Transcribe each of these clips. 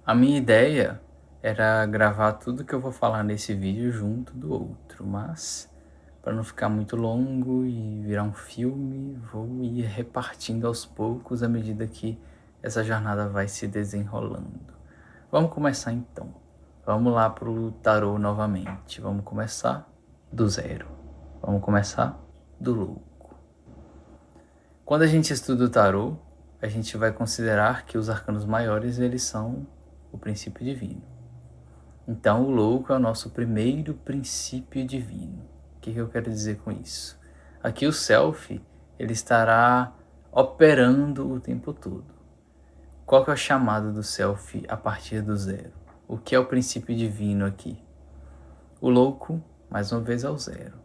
A minha ideia era gravar tudo que eu vou falar nesse vídeo junto do outro, mas para não ficar muito longo e virar um filme, vou ir repartindo aos poucos à medida que essa jornada vai se desenrolando. Vamos começar então. Vamos lá para o tarô novamente. Vamos começar do zero. Vamos começar do louco. Quando a gente estuda o tarô, a gente vai considerar que os arcanos maiores eles são o princípio divino. Então o louco é o nosso primeiro princípio divino. O que eu quero dizer com isso? Aqui o self ele estará operando o tempo todo. Qual que é o chamado do self a partir do zero? O que é o princípio divino aqui? O louco, mais uma vez, é o zero.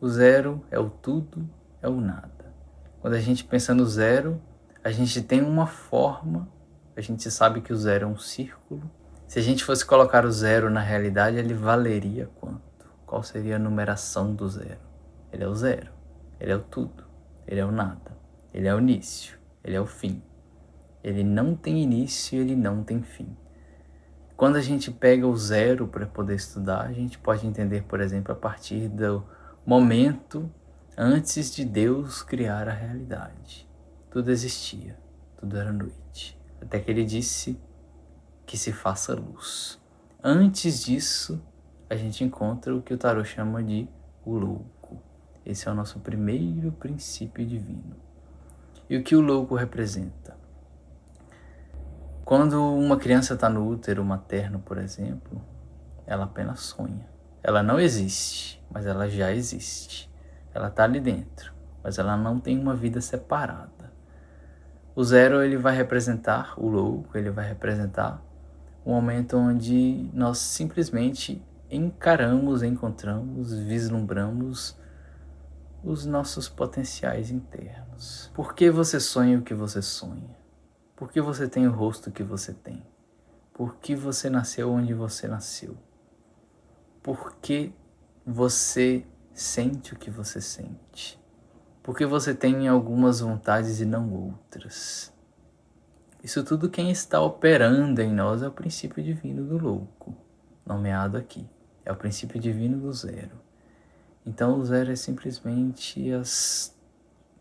O zero é o tudo, é o nada. Quando a gente pensa no zero, a gente tem uma forma, a gente sabe que o zero é um círculo. Se a gente fosse colocar o zero na realidade, ele valeria quanto? Qual seria a numeração do zero? Ele é o zero, ele é o tudo, ele é o nada, ele é o início, ele é o fim. Ele não tem início e ele não tem fim. Quando a gente pega o zero para poder estudar, a gente pode entender, por exemplo, a partir do momento antes de Deus criar a realidade. Tudo existia, tudo era noite. Até que ele disse que se faça luz. Antes disso, a gente encontra o que o tarô chama de o louco. Esse é o nosso primeiro princípio divino. E o que o louco representa? Quando uma criança está no útero materno, por exemplo, ela apenas sonha. Ela não existe, mas ela já existe. Ela está ali dentro, mas ela não tem uma vida separada. O zero ele vai representar o louco, ele vai representar o momento onde nós simplesmente encontramos, vislumbramos os nossos potenciais internos. Por que você sonha o que você sonha? Por que você tem o rosto que você tem? Por que você nasceu onde você nasceu? Por que você sente o que você sente? Por que você tem algumas vontades e não outras? Isso tudo quem está operando em nós é o princípio divino do louco, nomeado aqui. É o princípio divino do zero. Então o zero é simplesmente as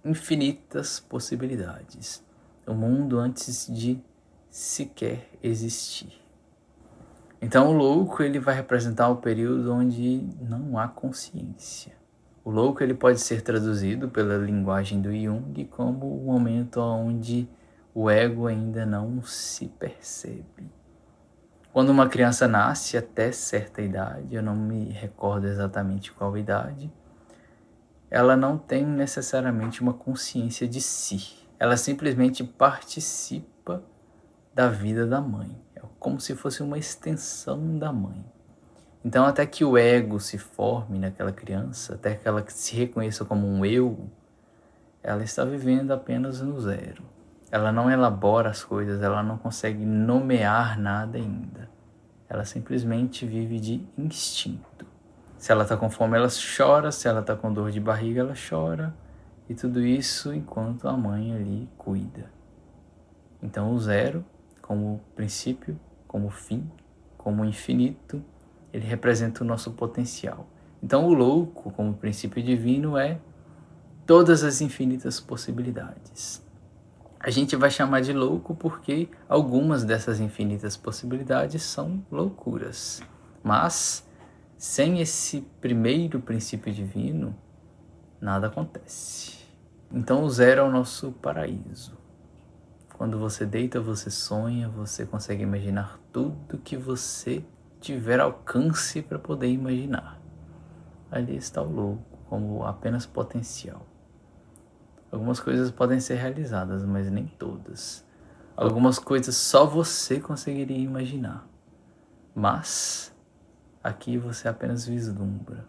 infinitas possibilidades. O mundo antes de sequer existir. Então o louco ele vai representar o período onde não há consciência. O louco ele pode ser traduzido pela linguagem do Jung como o momento onde o ego ainda não se percebe. Quando uma criança nasce até certa idade, eu não me recordo exatamente qual idade, ela não tem necessariamente uma consciência de si. Ela simplesmente participa da vida da mãe. É como se fosse uma extensão da mãe. Então, até que o ego se forme naquela criança, até que ela se reconheça como um eu, ela está vivendo apenas no zero. Ela não elabora as coisas, ela não consegue nomear nada ainda. Ela simplesmente vive de instinto. Se ela está com fome, ela chora. Se ela está com dor de barriga, ela chora. E tudo isso enquanto a mãe ali cuida. Então o zero, como princípio, como fim, como infinito, ele representa o nosso potencial. Então o louco, como princípio divino, é todas as infinitas possibilidades. A gente vai chamar de louco porque algumas dessas infinitas possibilidades são loucuras. Mas sem esse primeiro princípio divino, nada acontece. Então o zero é o nosso paraíso. Quando você deita, você sonha, você consegue imaginar tudo que você tiver alcance para poder imaginar. Ali está o louco, como apenas potencial. Algumas coisas podem ser realizadas, mas nem todas. Algumas coisas só você conseguiria imaginar. Mas aqui você apenas vislumbra.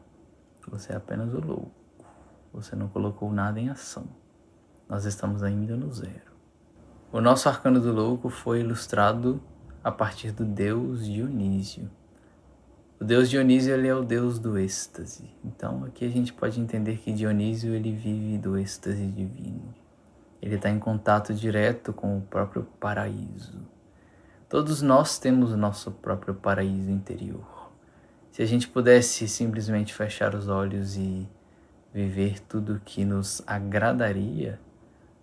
Você é apenas o louco. Você não colocou nada em ação. Nós estamos ainda no zero. O nosso arcano do louco foi ilustrado a partir do deus Dionísio. O deus Dionísio ele é o deus do êxtase. Então aqui a gente pode entender que Dionísio ele vive do êxtase divino. Ele está em contato direto com o próprio paraíso. Todos nós temos o nosso próprio paraíso interior. Se a gente pudesse simplesmente fechar os olhos e viver tudo o que nos agradaria,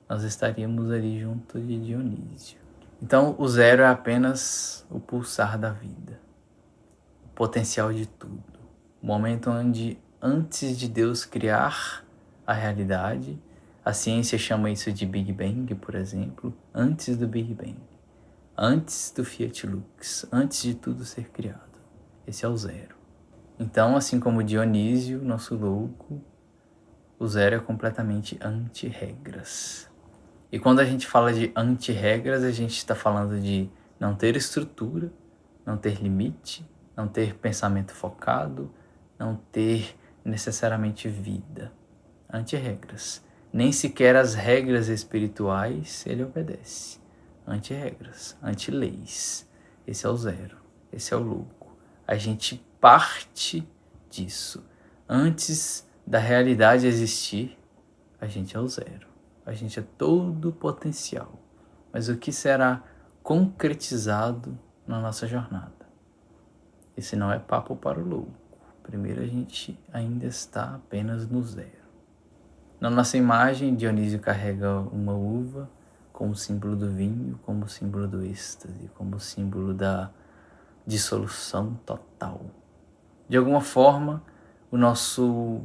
nós estaríamos ali junto de Dionísio. Então, o zero é apenas o pulsar da vida, o potencial de tudo. O momento onde, antes de Deus criar a realidade, a ciência chama isso de Big Bang, por exemplo, antes do Big Bang, antes do Fiat Lux, antes de tudo ser criado. Esse é o zero. Então, assim como Dionísio, nosso louco, o zero é completamente anti-regras. E quando a gente fala de anti-regras, a gente está falando de não ter estrutura, não ter limite, não ter pensamento focado, não ter necessariamente vida. Anti-regras. Nem sequer as regras espirituais ele obedece. Anti-regras, anti-leis. Esse é o zero, esse é o louco. A gente parte disso. Antes da realidade existir, a gente é o zero. A gente é todo o potencial. Mas o que será concretizado na nossa jornada? Esse não é papo para o louco. Primeiro a gente ainda está apenas no zero. Na nossa imagem, Dionísio carrega uma uva como símbolo do vinho, como símbolo do êxtase, como símbolo da dissolução total. De alguma forma, o nosso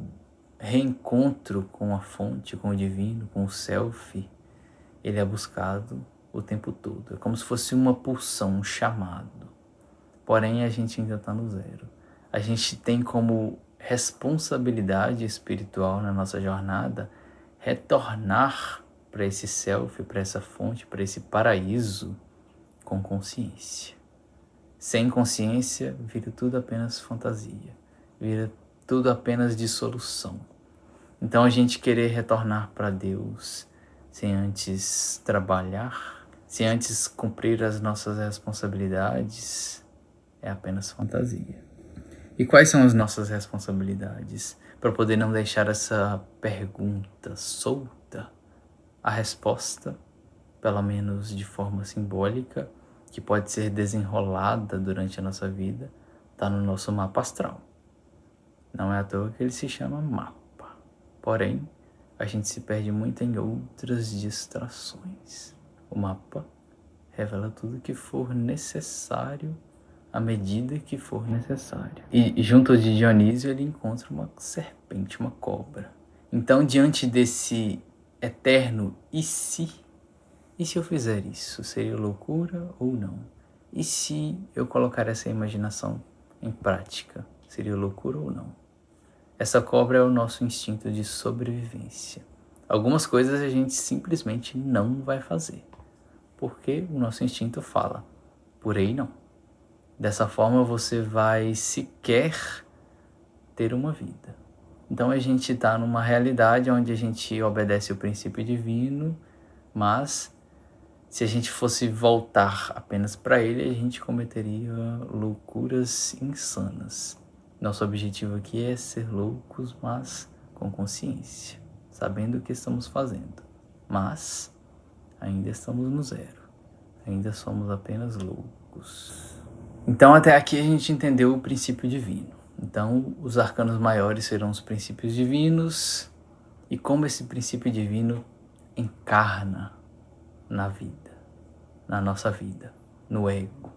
reencontro com a fonte, com o divino, com o self, ele é buscado o tempo todo. É como se fosse uma pulsão, um chamado. Porém, a gente ainda está no zero. A gente tem como responsabilidade espiritual na nossa jornada retornar para esse self, para essa fonte, para esse paraíso com consciência. Sem consciência, vira tudo apenas fantasia, vira tudo apenas dissolução. Então a gente querer retornar para Deus sem antes trabalhar, sem antes cumprir as nossas responsabilidades, é apenas fantasia. E quais são as nossas responsabilidades? Para poder não deixar essa pergunta solta, a resposta, pelo menos de forma simbólica, que pode ser desenrolada durante a nossa vida, está no nosso mapa astral. Não é à toa que ele se chama mapa. Porém, a gente se perde muito em outras distrações. O mapa revela tudo que for necessário à medida que for necessário. E junto de Dionísio ele encontra uma serpente, uma cobra. Então, diante desse eterno e se eu fizer isso, seria loucura ou não? E se eu colocar essa imaginação em prática, seria loucura ou não? Essa cobra é o nosso instinto de sobrevivência. Algumas coisas a gente simplesmente não vai fazer, porque o nosso instinto fala, por aí não. Dessa forma você vai sequer ter uma vida. Então a gente está numa realidade onde a gente obedece o princípio divino, mas se a gente fosse voltar apenas para ele, a gente cometeria loucuras insanas. Nosso objetivo aqui é ser loucos, mas com consciência, sabendo o que estamos fazendo. Mas ainda estamos no zero, ainda somos apenas loucos. Então até aqui a gente entendeu o princípio divino. Então os arcanos maiores serão os princípios divinos e como esse princípio divino encarna na vida, na nossa vida, no ego.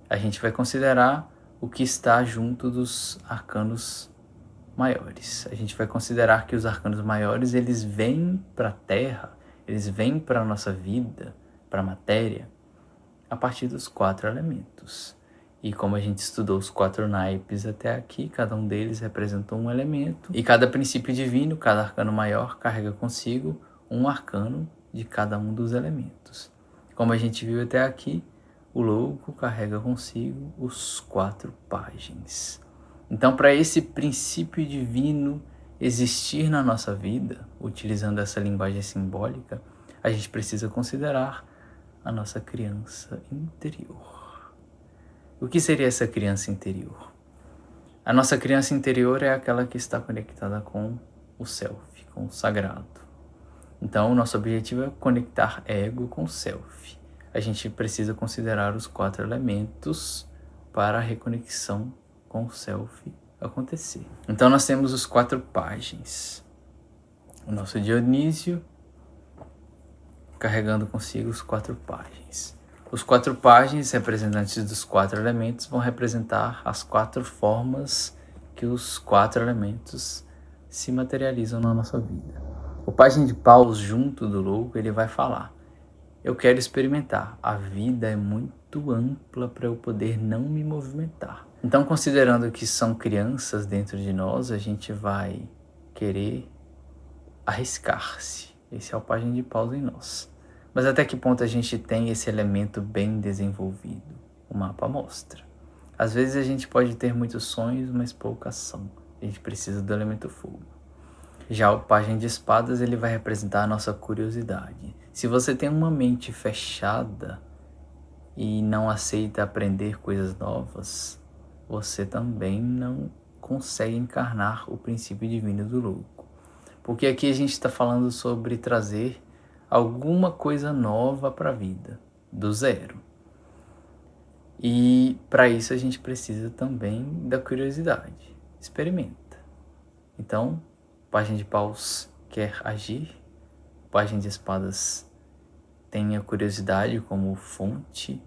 A gente vai considerar o que está junto dos arcanos maiores. A gente vai considerar que os arcanos maiores, eles vêm para a Terra, eles vêm para a nossa vida, para a matéria, a partir dos 4 elementos. E como a gente estudou os 4 naipes até aqui, cada um deles representou um elemento. E cada princípio divino, cada arcano maior, carrega consigo um arcano de cada um dos elementos. Como a gente viu até aqui, o louco carrega consigo os 4 pajens. Então, para esse princípio divino existir na nossa vida, utilizando essa linguagem simbólica, a gente precisa considerar a nossa criança interior. O que seria essa criança interior? A nossa criança interior é aquela que está conectada com o self, com o sagrado. Então, o nosso objetivo é conectar ego com self. a gente precisa considerar os 4 elementos para a reconexão com o Self acontecer. Então nós temos os 4 pajens. O nosso Dionísio carregando consigo os 4 pajens. Os 4 pajens, representantes dos 4 elementos, vão representar as 4 formas que os 4 elementos se materializam na nossa vida. O pajem de paus, junto do louco, ele vai falar: eu quero experimentar, a vida é muito ampla para eu poder não me movimentar. Então, considerando que são crianças dentro de nós, a gente vai querer arriscar-se. Esse é o pajem de paus em nós. Mas até que ponto a gente tem esse elemento bem desenvolvido? O mapa mostra. Às vezes a gente pode ter muitos sonhos, mas pouca ação. A gente precisa do elemento fogo. Já o pajem de espadas, ele vai representar a nossa curiosidade. Se você tem uma mente fechada e não aceita aprender coisas novas, você também não consegue encarnar o princípio divino do louco. Porque aqui a gente está falando sobre trazer alguma coisa nova para a vida, do zero. E para isso a gente precisa também da curiosidade. Experimenta. Então, o pajem de paus quer agir, o pajem de espadas tem a curiosidade como fonte,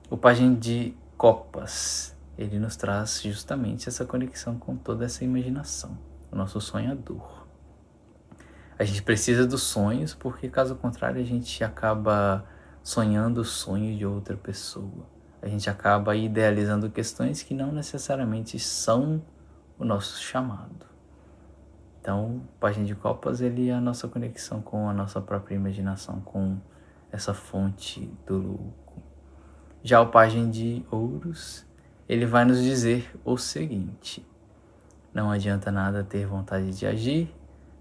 o pajem de copas, ele nos traz justamente essa conexão com toda essa imaginação, o nosso sonhador. A gente precisa dos sonhos, porque caso contrário a gente acaba sonhando o sonho de outra pessoa. A gente acaba idealizando questões que não necessariamente são o nosso chamado. Então, o pajem de copas, ele é a nossa conexão com a nossa própria imaginação, com essa fonte do louco. Já o pajem de ouros, ele vai nos dizer o seguinte: não adianta nada ter vontade de agir,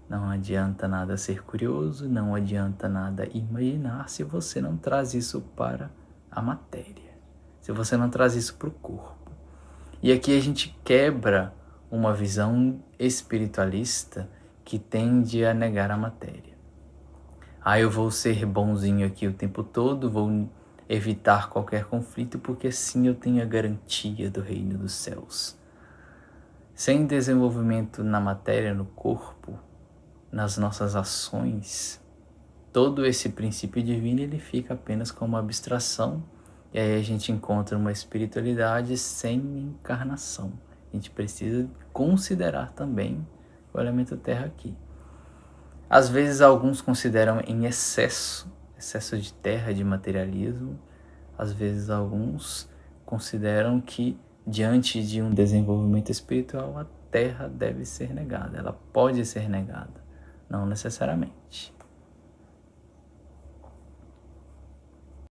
não adianta nada ser curioso, não adianta nada imaginar se você não traz isso para a matéria, se você não traz isso para o corpo. E aqui a gente quebra uma visão espiritualista que tende a negar a matéria. Eu vou ser bonzinho aqui o tempo todo, vou evitar qualquer conflito, porque assim eu tenho a garantia do reino dos céus. Sem desenvolvimento na matéria, no corpo, nas nossas ações, todo esse princípio divino ele fica apenas como abstração, e aí a gente encontra uma espiritualidade sem encarnação. A gente precisa considerar também o elemento terra aqui. Às vezes alguns consideram em excesso de terra, de materialismo. Às vezes alguns consideram que diante de um desenvolvimento espiritual a terra deve ser negada, ela pode ser negada. Não necessariamente.